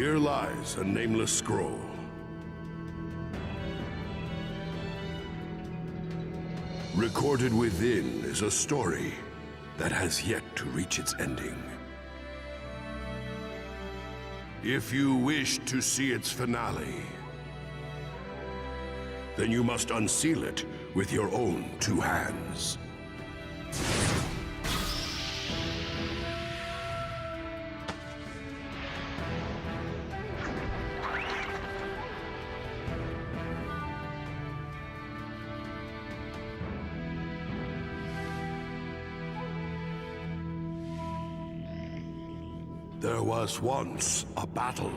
Here lies a nameless scroll. Recorded within is a story that has yet to reach its ending. If you wish to see its finale, then you must unseal it with your own two hands. There was once a battle.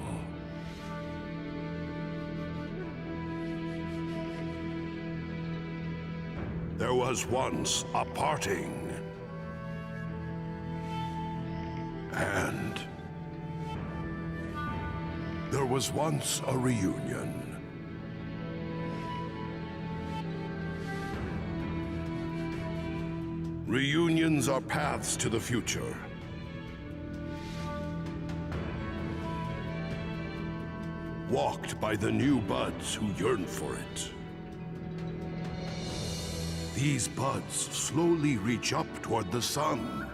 There was once a parting. And there was once a reunion. Reunions are paths to the future. Walked by the new buds who yearn for it. These buds slowly reach up toward the sun.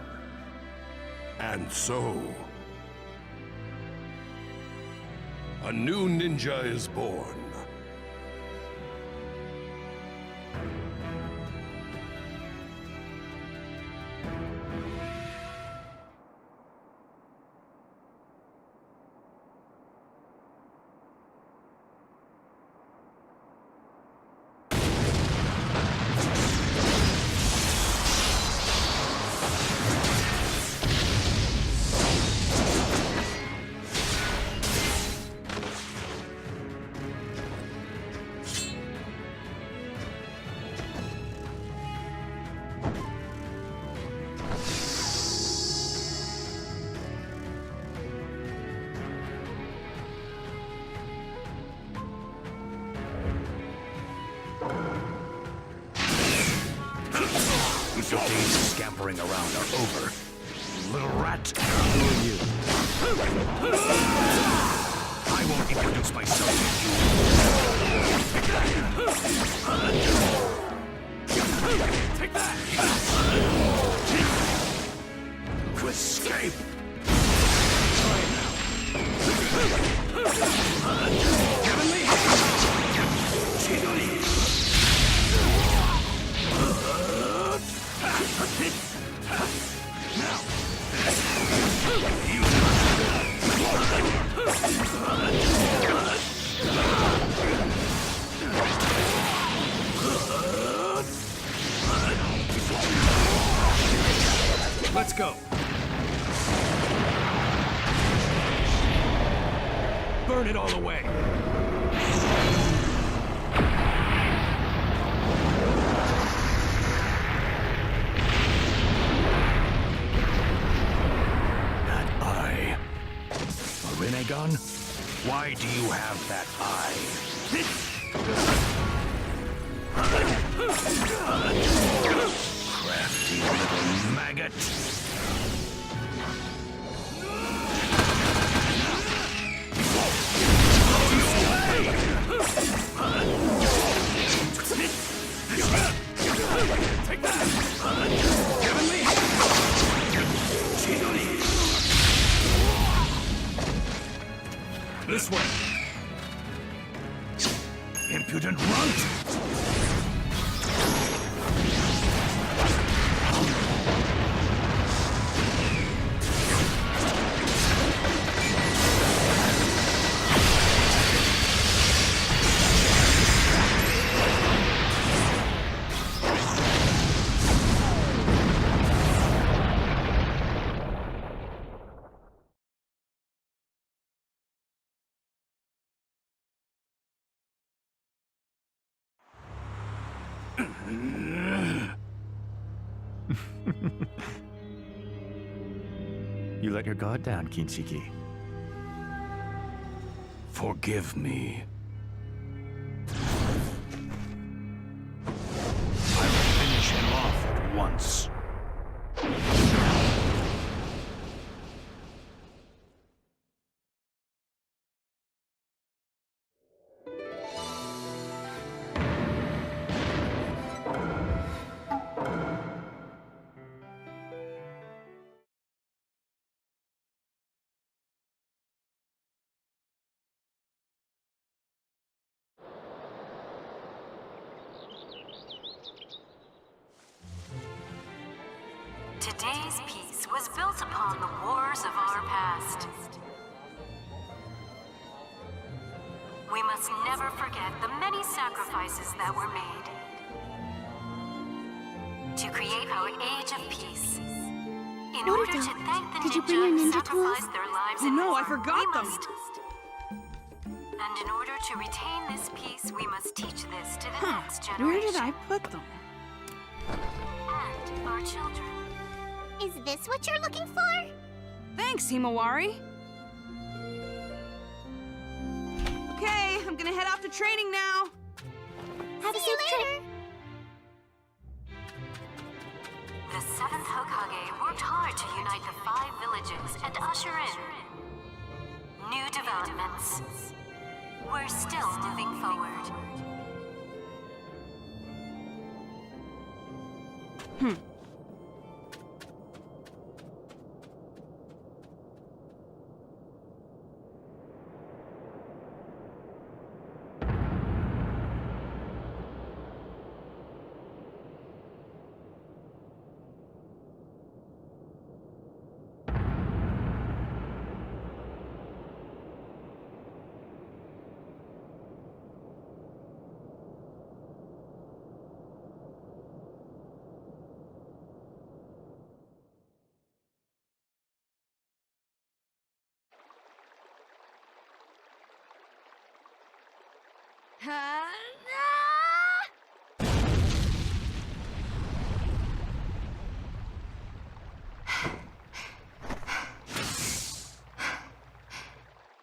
And so, a new ninja is born. Your days scampering around are over. Little rat, who are you? I won't introduce myself to you. Take that! To escape! Try it now. Heavenly! Chidori! Now! Let's go! Burn it all away! Gun? Why do you have that eye? Crafty little maggot! Take that! Heavenly! This way! Impudent runt! You let your guard down, Kinshiki. Forgive me. I'll finish him off at once. Today's peace was built upon the wars of our past. We must never forget the many sacrifices that were made to create our age of peace. In order to thank the did you bring your ninja who ninja tools? sacrificed their lives Oh in no, war, I forgot we them. And in order to retain this peace, we must teach this to the next generation. Where did I put them? And our children. Is this what you're looking for? Thanks, Himawari. Okay, I'm gonna head off to training now. Have a safe trip. The 7th Hokage worked hard to unite the 5 villages and usher in new developments. We're still moving forward.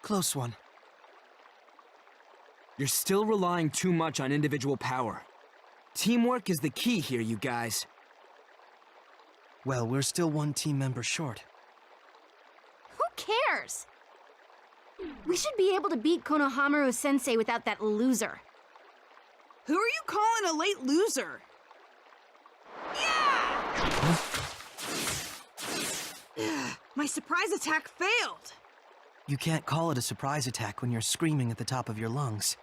Close one. You're still relying too much on individual power. Teamwork is the key here, you guys. Well, we're still one team member short. Who cares? We should be able to beat Konohamaru-sensei without that loser. Who are you calling a late loser? Yeah! My surprise attack failed. You can't call it a surprise attack when you're screaming at the top of your lungs.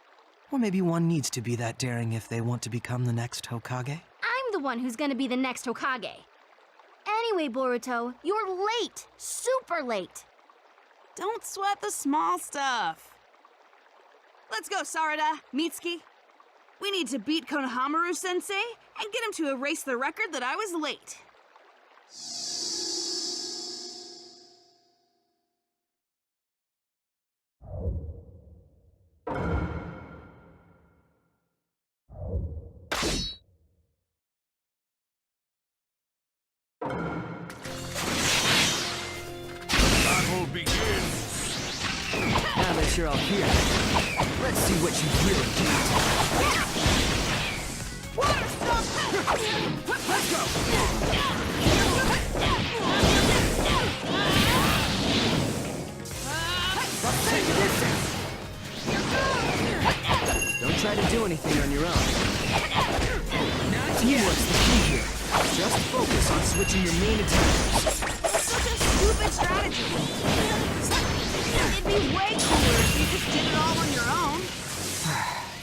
Or maybe one needs to be that daring if they want to become the next Hokage. I'm the one who's gonna be the next Hokage. Anyway, Boruto, you're late. Super late. Don't sweat the small stuff. Let's go, Sarada, Mitsuki. We need to beat Konohamaru-sensei and get him to erase the record that I was late. Battle begins. Now that you're all here, let's see what you really got. Let's go! Let's take this down. Don't try to do anything on your own. Teamwork's the key here. Just focus on switching your main attack. Such a stupid strategy. It'd be way cooler if you just did it all on your own.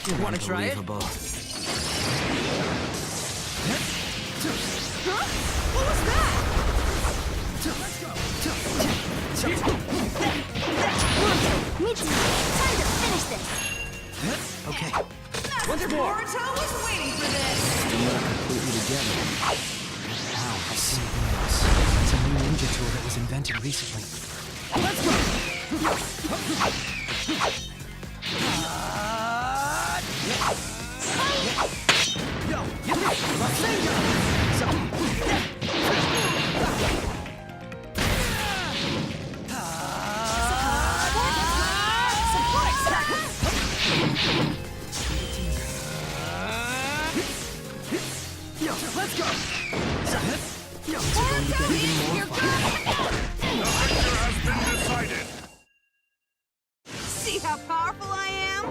You want to try it? Huh? What was that? Mitsuki, time to finish this. Okay. Once more! Boruto was waiting for this. Still not completely together. Wow, I see something else. It's a new ninja tool that was invented recently. Let's go! Yo, get me! Rasengan! Yo, let's go! Yo, it's going to get even more fun. The victor has been decided. See how powerful I am?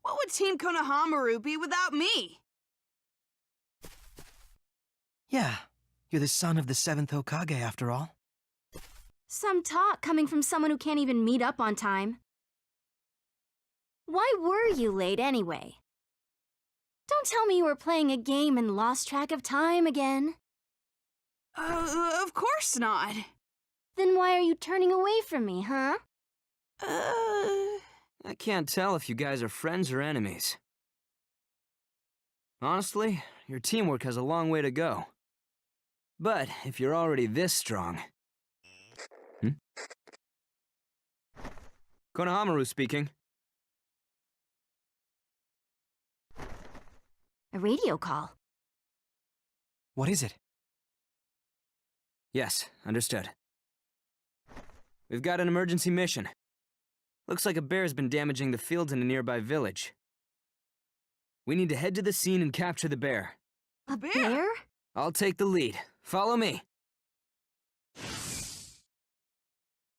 What would Team Konohamaru be without me? Yeah, you're the son of the 7th Hokage after all. Some talk coming from someone who can't even meet up on time. Why were you late anyway? Don't tell me you were playing a game and lost track of time again. Of course not. Then why are you turning away from me, huh? I can't tell if you guys are friends or enemies. Honestly, your teamwork has a long way to go. But if you're already this strong... Konohamaru speaking. A radio call. What is it? Yes, understood. We've got an emergency mission. Looks like a bear's been damaging the fields in a nearby village. We need to head to the scene and capture the bear. A bear? I'll take the lead. Follow me.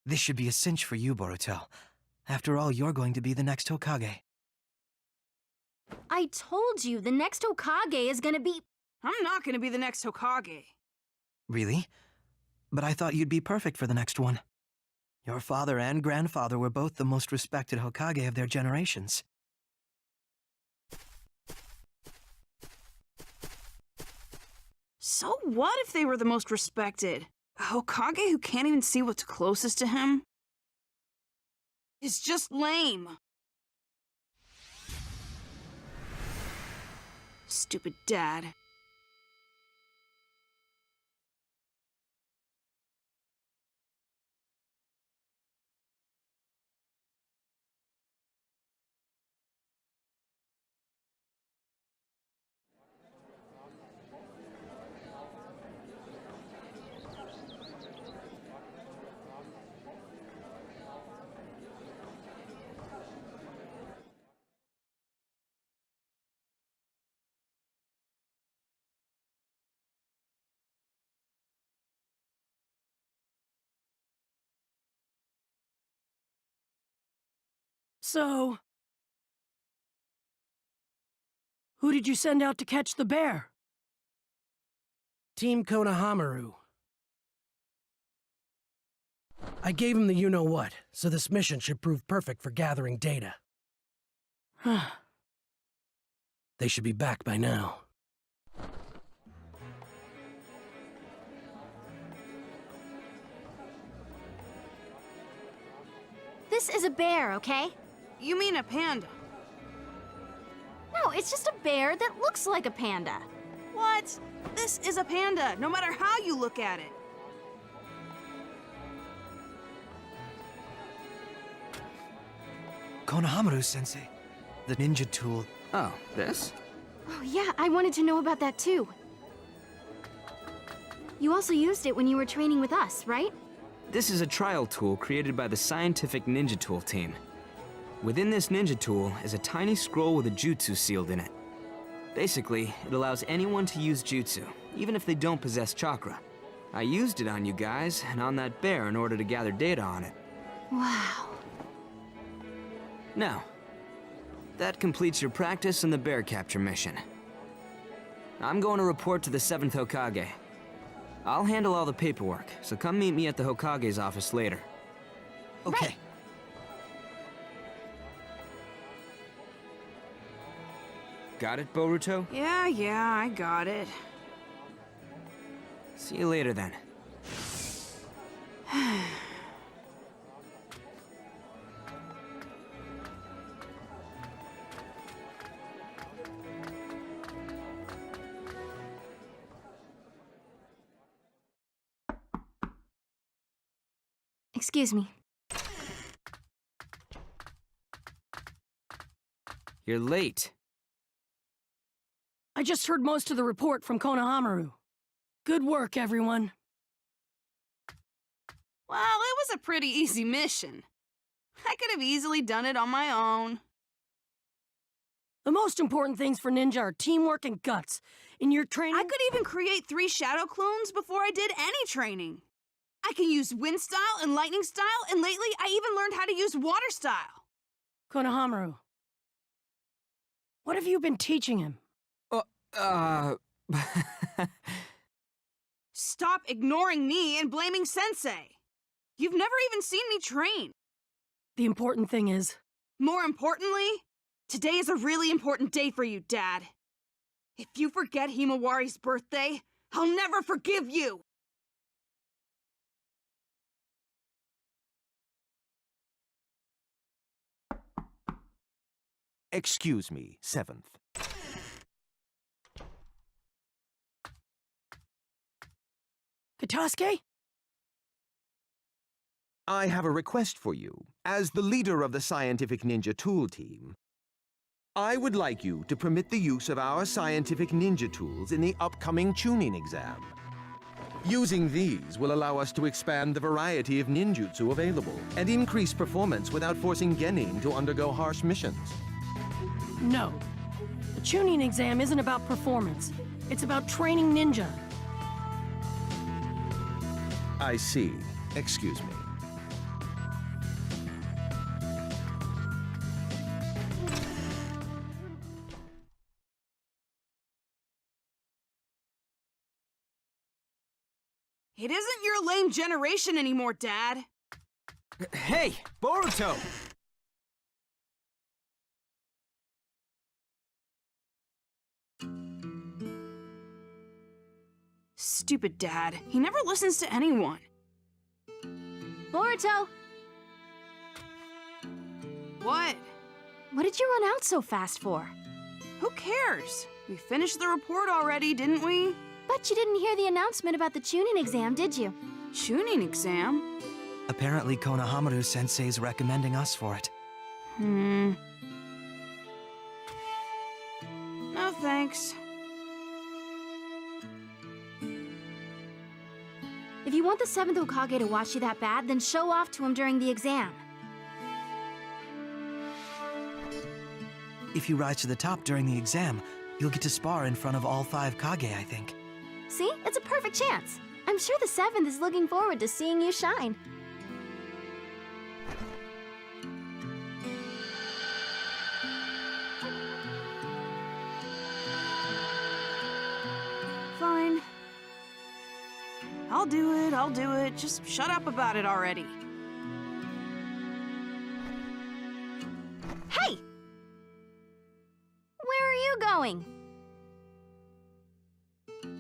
This should be a cinch for you, Boruto. After all, you're going to be the next Hokage. I told you the next Hokage is gonna be... I'm not gonna be the next Hokage. Really? But I thought you'd be perfect for the next one. Your father and grandfather were both the most respected Hokage of their generations. So what if they were the most respected? A Hokage who can't even see what's closest to him? Is just lame. Stupid dad. So, who did you send out to catch the bear? Team Konohamaru. I gave him the you-know-what, so this mission should prove perfect for gathering data. They should be back by now. This is a bear, okay? You mean a panda? No, it's just a bear that looks like a panda. What? This is a panda, no matter how you look at it. Konohamaru-sensei, the ninja tool. Oh, this? Oh yeah, I wanted to know about that too. You also used it when you were training with us, right? This is a trial tool created by the Scientific Ninja Tool team. Within this ninja tool is a tiny scroll with a jutsu sealed in it. Basically, it allows anyone to use jutsu, even if they don't possess chakra. I used it on you guys and on that bear in order to gather data on it. Wow. Now, that completes your practice in the bear capture mission. I'm going to report to the 7th Hokage. I'll handle all the paperwork, so come meet me at the Hokage's office later. Okay. Right. Got it, Boruto? Yeah, I got it. See you later then. Excuse me. You're late. I just heard most of the report from Konohamaru. Good work, everyone. Well, it was a pretty easy mission. I could have easily done it on my own. The most important things for ninja are teamwork and guts. In your training... I could even create 3 shadow clones before I did any training. I can use wind style and lightning style, and lately I even learned how to use water style. Konohamaru, What have you been teaching him? Stop ignoring me and blaming Sensei. You've never even seen me train. The important thing is... More importantly, today is a really important day for you, Dad. If you forget Himawari's birthday, I'll never forgive you! Excuse me, 7th. Katasuke? I have a request for you. As the leader of the Scientific Ninja Tool Team, I would like you to permit the use of our scientific ninja tools in the upcoming tuning exam. Using these will allow us to expand the variety of ninjutsu available and increase performance without forcing genin to undergo harsh missions. No. The tuning exam isn't about performance. It's about training ninja. I see. Excuse me. It isn't your lame generation anymore, Dad. Hey, Boruto! Stupid Dad. He never listens to anyone. Boruto! What? What did you run out so fast for? Who cares? We finished the report already, didn't we? But you didn't hear the announcement about the tuning exam, did you? Tuning exam? Apparently Konohamaru-sensei's recommending us for it. No thanks. If you want the 7th Hokage to watch you that bad, then show off to him during the exam. If you rise to the top during the exam, you'll get to spar in front of all 5 Kage, I think. See? It's a perfect chance. I'm sure the 7th is looking forward to seeing you shine. Fine. I'll do it. Just shut up about it already. Hey! Where are you going?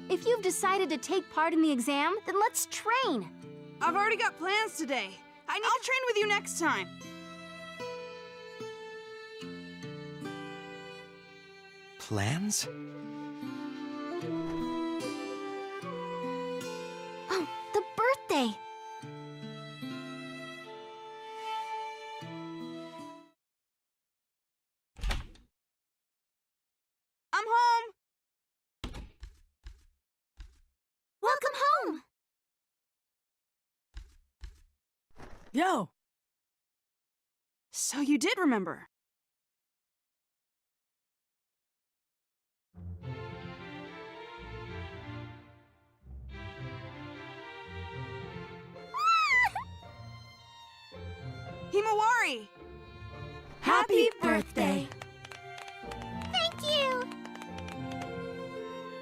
If you've decided to take part in the exam, then let's train. I've already got plans today. I'll train with you next time. Plans? Oh, the birthday! I'm home! Welcome home! Yo! So you did remember. Himawari! Happy birthday! Thank you!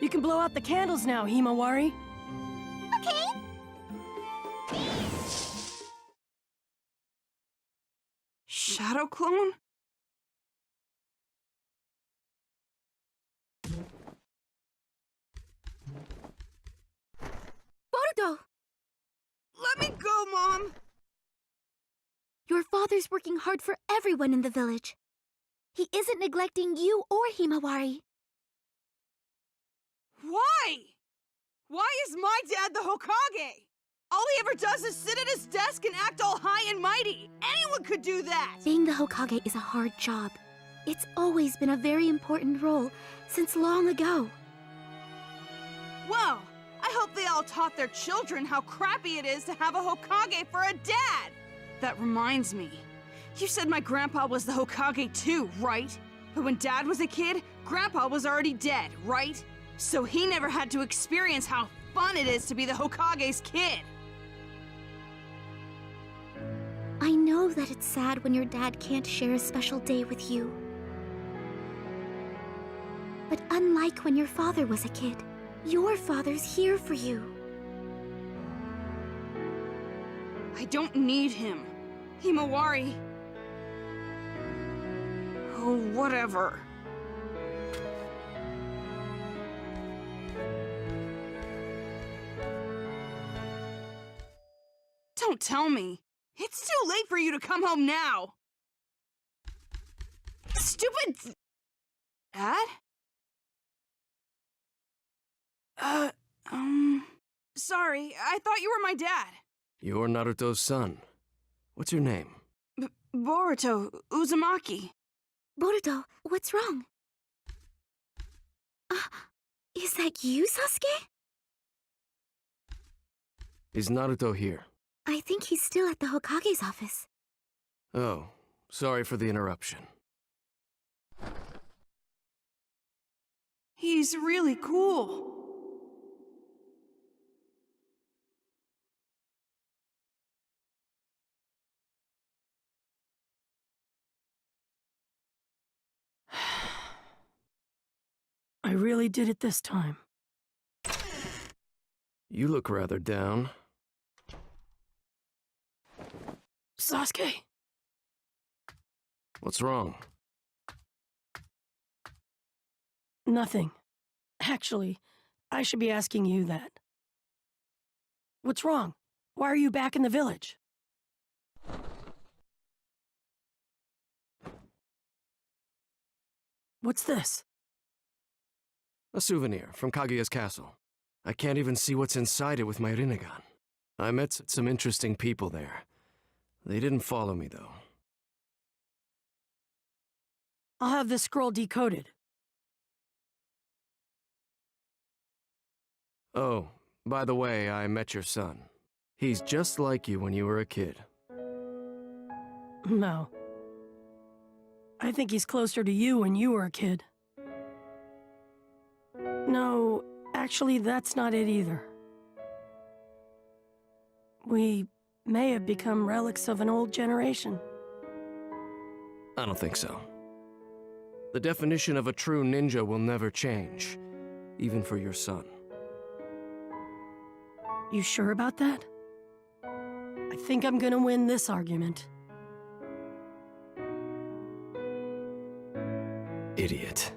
You can blow out the candles now, Himawari. Okay. Shadow clone? Boruto! Let me go, Mom! Your father's working hard for everyone in the village. He isn't neglecting you or Himawari. Why? Why is my dad the Hokage? All he ever does is sit at his desk and act all high and mighty. Anyone could do that! Being the Hokage is a hard job. It's always been a very important role since long ago. Well, I hope they all taught their children how crappy it is to have a Hokage for a dad! That reminds me. You said my grandpa was the Hokage too, right? But when Dad was a kid, Grandpa was already dead, right? So he never had to experience how fun it is to be the Hokage's kid! I know that it's sad when your dad can't share a special day with you. But unlike when your father was a kid, your father's here for you. I don't need him. Himawari. Oh, whatever. Don't tell me. It's too late for you to come home now. Stupid... Dad? Sorry, I thought you were my dad. You're Naruto's son. What's your name? Boruto Uzumaki. Boruto, what's wrong? Is that you, Sasuke? Is Naruto here? I think he's still at the Hokage's office. Oh, sorry for the interruption. He's really cool. I really did it this time. You look rather down. Sasuke! What's wrong? Nothing. Actually, I should be asking you that. What's wrong? Why are you back in the village? What's this? A souvenir from Kaguya's castle. I can't even see what's inside it with my Rinnegan. I met some interesting people there. They didn't follow me, though. I'll have this scroll decoded. Oh, by the way, I met your son. He's just like you when you were a kid. No. I think he's closer to you when you were a kid. No, actually, that's not it either. We may have become relics of an old generation. I don't think so. The definition of a true ninja will never change, even for your son. You sure about that? I think I'm gonna win this argument. Idiot.